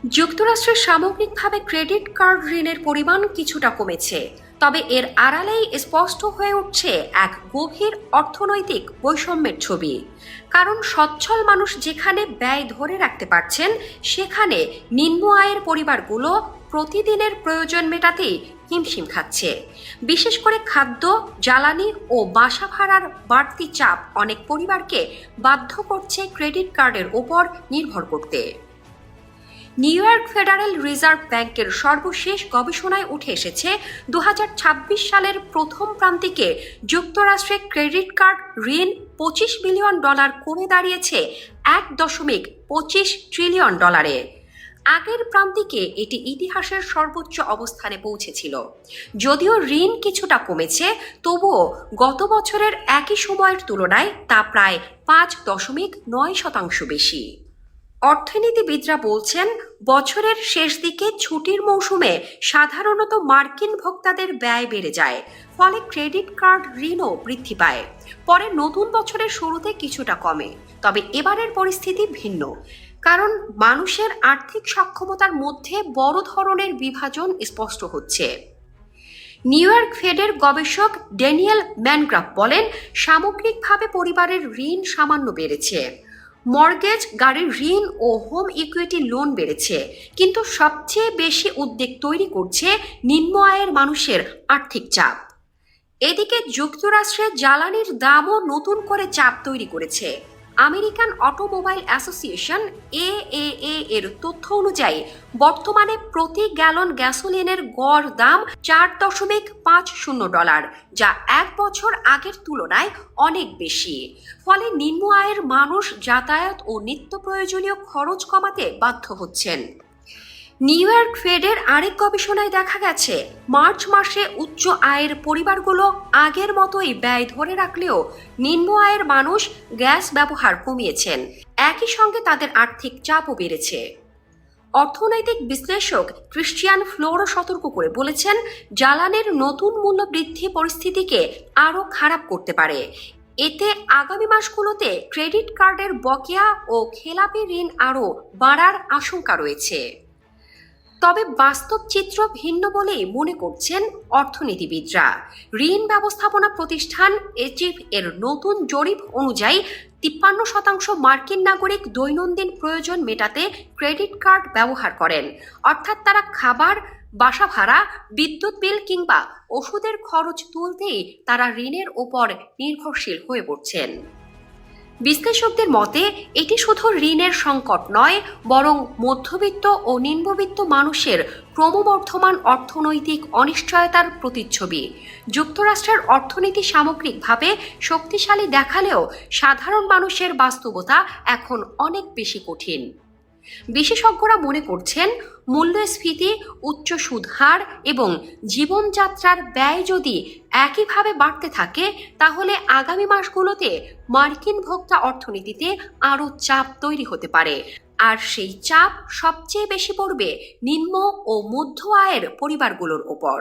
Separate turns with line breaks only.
যুক্তরাষ্ট্রের সামগ্রিকভাবে credit card ঋণের পরিমাণ কিছুটা কমেছে, তবে এর আড়ালেই স্পষ্ট হয়ে উঠছে এক গভীর অর্থনৈতিক বৈষম্যের ছবি। কারণ সচ্ছল মানুষ যেখানে ব্যয় ধরে রাখতে পারছেন, সেখানে নিম্ন আয়ের পরিবারগুলো প্রতিদিনের প্রয়োজন মেটাতেই হিমশিম খাচ্ছে। বিশেষ করে খাদ্য, জ্বালানি ও বাসা ভাড়ার বাড়তি চাপ অনেক পরিবারকে বাধ্য করছে ক্রেডিট কার্ডের ওপর নির্ভর করতে। নিউ ইয়র্ক ফেডারেল রিজার্ভ ব্যাংকের সর্বশেষ গবেষণায় উঠে এসেছে 2026 সালের প্রথম প্রান্তিকে যুক্তরাষ্ট্রে ক্রেডিট কার্ড ঋণ $25 বিলিয়ন কমে দাঁড়িয়েছে $1.25 ট্রিলিয়ন। আগের প্রান্তিকে এটি ইতিহাসের সর্বোচ্চ অবস্থানে পৌঁছেছিল। যদিও ঋণ কিছুটা কমেছে, তবুও গত বছরের একই সময়ের তুলনায় তা প্রায় 5.9% বেশি। অর্থনীতিবিদরা বলছেন, বছরের শেষ দিকে ছুটির মৌসুমে সাধারণত মার্কিন ভোক্তাদের ব্যয় বেড়ে যায়, ফলে ক্রেডিট কার্ড ঋণও বৃদ্ধি পায়। পরে নতুন বছরের শুরুতে কিছুটা কমে। তবে এবারের পরিস্থিতি ভিন্ন, কারণ মানুষের আর্থিক সক্ষমতার মধ্যে বড় ধরনের বিভাজন স্পষ্ট হচ্ছে। নিউ ইয়র্ক ফেডের গবেষক ড্যানিয়েল ম্যানগ্রাফ বলেন, সামগ্রিকভাবে পরিবারের ঋণ সামান্য বেড়েছে। মর্গেজ, গাড়ির ঋণ ও হোম ইকুইটি লোন বেড়েছে, কিন্তু সবচেয়ে বেশি উদ্বেগ তৈরি করছে নিম্ন আয়ের মানুষের আর্থিক চাপ। এদিকে যুক্তরাষ্ট্রে জ্বালানির দামও নতুন করে চাপ তৈরি করেছে। আমেরিকান অটোমোবাইল অ্যাসোসিয়েশন AAA এর তথ্য অনুযায়ী বর্তমানে প্রতি গ্যালন গ্যাসোলিনের গড় দাম $4.50, যা এক বছর আগের তুলনায় অনেক বেশি। ফলে নিম্ন আয়ের মানুষ যাতায়াত ও নিত্য প্রয়োজনীয় খরচ কমাতে বাধ্য হচ্ছেন। নিউ ইয়র্ক ফেডের আরেক গবেষণায় দেখা গেছে, মার্চ মাসে উচ্চ আয়ের পরিবারগুলো আগের মতোই ব্যয় ধরে রাখলেও নিম্ন আয়ের মানুষ গ্যাস ব্যবহার কমিয়েছেন। একই সঙ্গে তাদের আর্থিক চাপও বেড়েছে। অর্থনৈতিক বিশ্লেষক ক্রিশ্চিয়ান ফ্লোরো সতর্ক করে বলেছেন, জ্বালানির নতুন মূল্য বৃদ্ধি পরিস্থিতিকে আরও খারাপ করতে পারে। এতে আগামী মাসগুলোতে ক্রেডিট কার্ডের বকেয়া ও খেলাপি ঋণ আরও বাড়ার আশঙ্কা রয়েছে। তবে বাস্তব চিত্র ভিন্ন বলেই মনে করছেন অর্থনীতিবিদরা। ঋণ ব্যবস্থাপনা প্রতিষ্ঠান এচিভ এর নতুন জরিপ অনুযায়ী 53% মার্কিন নাগরিক দৈনন্দিন প্রয়োজন মেটাতে ক্রেডিট কার্ড ব্যবহার করেন। অর্থাৎ তারা খাবার, বাসা ভাড়া, বিদ্যুৎ বিল কিংবা ওষুধের খরচ তুলতেই তারা ঋণের ওপর নির্ভরশীল হয়ে পড়ছেন। বিশ্লেষকদের মতে, এটি শুধু ঋণের সংকট নয়, বরং মধ্যবিত্ত ও নিম্নবিত্ত মানুষের ক্রমবর্ধমান অর্থনৈতিক অনিশ্চয়তার প্রতিচ্ছবি। যুক্তরাষ্ট্রের অর্থনীতি সামগ্রিকভাবে শক্তিশালী দেখালেও সাধারণ মানুষের বাস্তবতা এখন অনেক বেশি কঠিন। বিশেষজ্ঞরা মনে করছেন, মূল্যস্ফীতি, উচ্চ সুদ হার এবং জীবনযাত্রার ব্যয় যদি একইভাবে বাড়তে থাকে, তাহলে আগামী মাসগুলোতে মার্কিন ভোক্তা অর্থনীতিতে আরও চাপ তৈরি হতে পারে। আর সেই চাপ সবচেয়ে বেশি পড়বে নিম্ন ও মধ্য আয়ের পরিবারগুলোর ওপর।